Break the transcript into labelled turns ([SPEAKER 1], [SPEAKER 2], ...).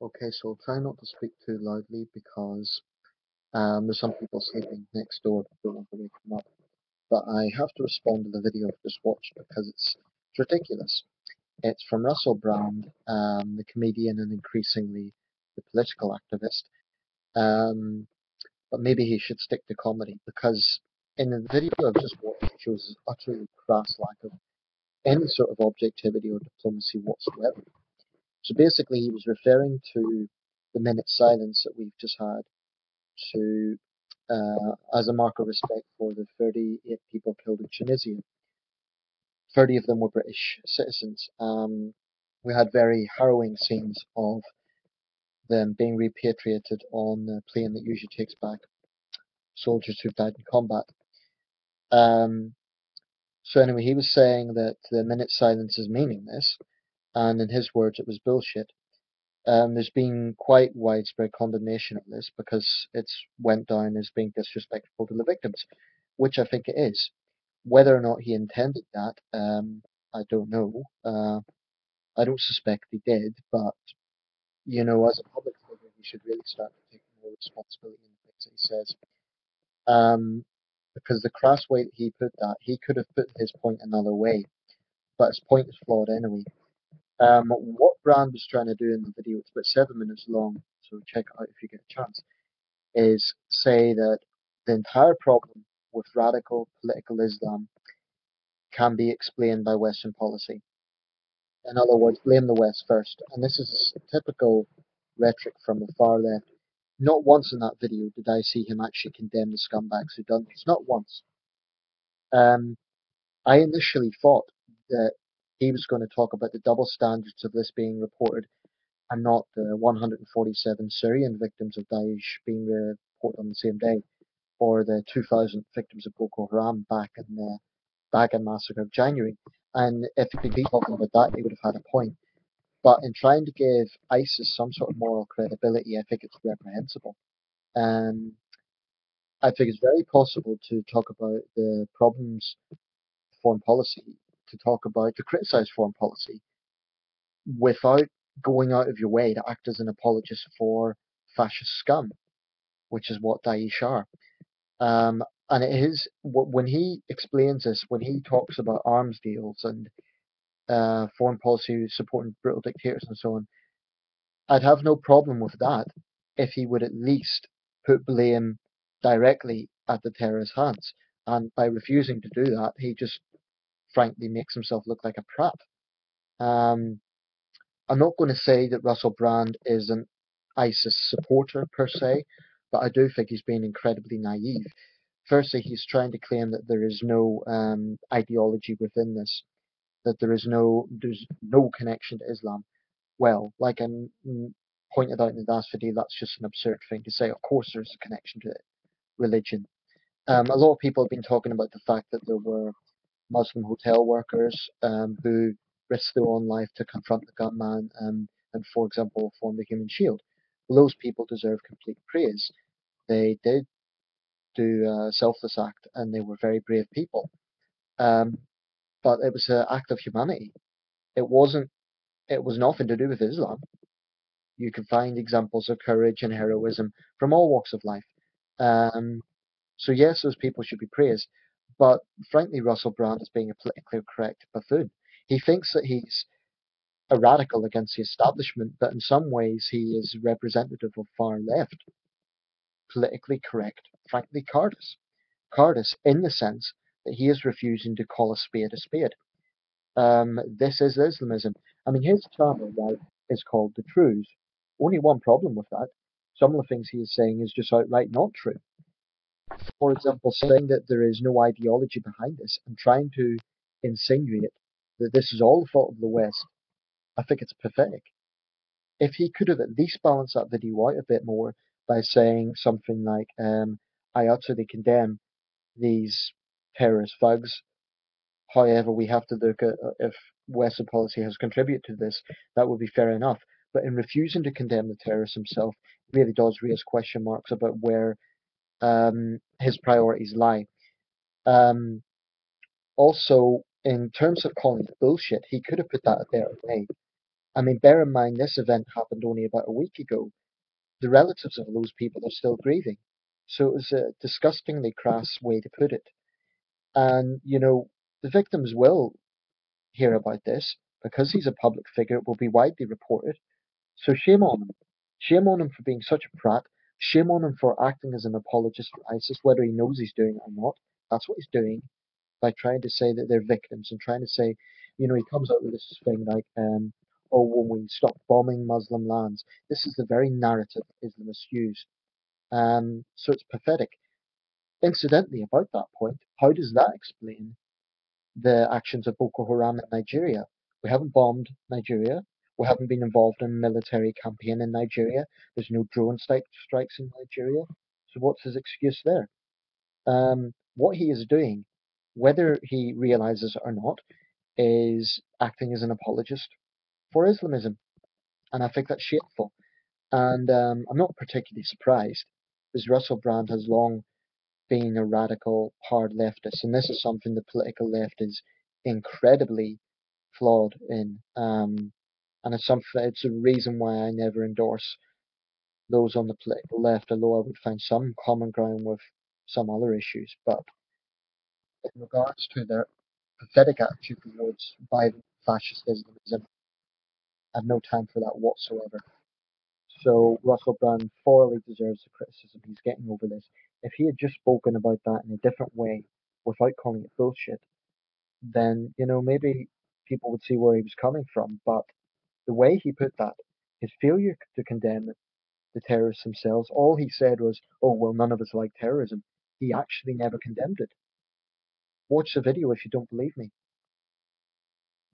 [SPEAKER 1] Okay, so try not to speak too loudly because there's some people sleeping next door that don't want to wake them up. But I have to respond to the video I've just watched because it's ridiculous. It's from Russell Brand, the comedian and increasingly the political activist. Um, but maybe he should stick to comedy because in the video I've just watched, it shows his utterly crass lack of any sort of objectivity or diplomacy whatsoever. So basically, he was referring to the minute silence that we've just had to as a mark of respect for the 38 people killed in Tunisia. 30 of them were British citizens. We had very harrowing scenes of them being repatriated on a plane that usually takes back soldiers who've died in combat. Um, so anyway, he was saying that the minute silence is meaningless, and in his words, it was bullshit. There's been quite widespread condemnation of this because it's went down as being disrespectful to the victims, which I think it is. Whether or not he intended that, I don't know. I don't suspect he did, but as a public figure, he should really start to take more responsibility in the things that he says. Um, because the crass way that he put that, he could have put his point another way, but his point is flawed anyway. What Brand was trying to do in the video, it's about 7 minutes long, so check it out if you get a chance, is say that the entire problem with radical political Islam can be explained by Western policy. In other words, blame the West first. And this is typical rhetoric from the far left. Not once in that video did I see him actually condemn the scumbags who done this. Not once. Um, I initially thought that he was going to talk about the double standards of this being reported and not the 147 Syrian victims of Daesh being reported on the same day, or the 2,000 victims of Boko Haram back in the Bagan massacre of January. And if he'd been talking about that, he would have had a point. But in trying to give ISIS some sort of moral credibility, I think it's reprehensible. Um, I think it's very possible to talk about the problems of foreign policy, to criticize foreign policy without going out of your way to act as an apologist for fascist scum, which is what Daesh are. Um, and it is when he explains this, when he talks about arms deals and foreign policy supporting brutal dictators and so on, I'd have no problem with that if he would at least put blame directly at the terrorist hands. And by refusing to do that, he just frankly makes himself look like a prat. Um, I'm not going to say that Russell Brand is an ISIS supporter per se, but I do think he's being incredibly naive. Firstly, he's trying to claim that there is no ideology within this, that there's no connection to Islam. Well, like I pointed out in the last video, that's just an absurd thing to say. Of course, there's a connection to religion. A lot of people have been talking about the fact that there were Muslim hotel workers who risked their own life to confront the gunman and, for example, form the human shield. Well, those people deserve complete praise. They did do a selfless act and they were very brave people. Um, but it was an act of humanity. It wasn't. It was nothing to do with Islam. You can find examples of courage and heroism from all walks of life. Um, so yes, those people should be praised. But frankly, Russell Brand is being a politically correct buffoon. He thinks that he's a radical against the establishment, but in some ways he is representative of far left, politically correct, frankly, Cardis. Cardis, in the sense that he is refusing to call a spade a spade. This is Islamism. I mean, his channel, right, is called The Truths. Only one problem with that. Some of the things he is saying is just outright not true. For example, saying that there is no ideology behind this and trying to insinuate that this is all the fault of the West, I think it's pathetic. If he could have at least balanced that video out a bit more by saying something like, I utterly condemn these terrorist thugs. However, we have to look at if Western policy has contributed to this. That would be fair enough. But in refusing to condemn the terrorist himself, really does raise question marks about where his priorities lie. Um, Also, in terms of calling it bullshit, he could have put that a better way. I mean, bear in mind this event happened only about a week ago. The relatives of those people are still grieving. So it was a disgustingly crass way to put it. And, the victims will hear about this because he's a public figure. It will be widely reported. So shame on him. Shame on him for being such a prat. Shame on him for acting as an apologist for ISIS, whether he knows he's doing it or not. That's what he's doing by trying to say that they're victims and trying to say, he comes out with this thing like, oh, when we stop bombing Muslim lands. This is the very narrative Islamists use. So it's pathetic. Incidentally, about that point, how does that explain the actions of Boko Haram in Nigeria? We haven't bombed Nigeria. We haven't been involved in a military campaign in Nigeria. There's no drone strikes in Nigeria. So what's his excuse there? What he is doing, whether he realizes it or not, is acting as an apologist for Islamism. And I think that's shameful. And I'm not particularly surprised, because Russell Brand has long been a radical hard leftist, and this is something the political left is incredibly flawed in. And it's a reason why I never endorse those on the political left, although I would find some common ground with some other issues. But in regards to their pathetic attitude towards violent fascist Islamism, I have no time for that whatsoever. So Russell Brand thoroughly deserves the criticism. He's getting over this. If he had just spoken about that in a different way, without calling it bullshit, then maybe people would see where he was coming from. But the way he put that, his failure to condemn the terrorists themselves, all he said was, "Oh well, none of us like terrorism." He actually never condemned it. Watch the video if you don't believe me.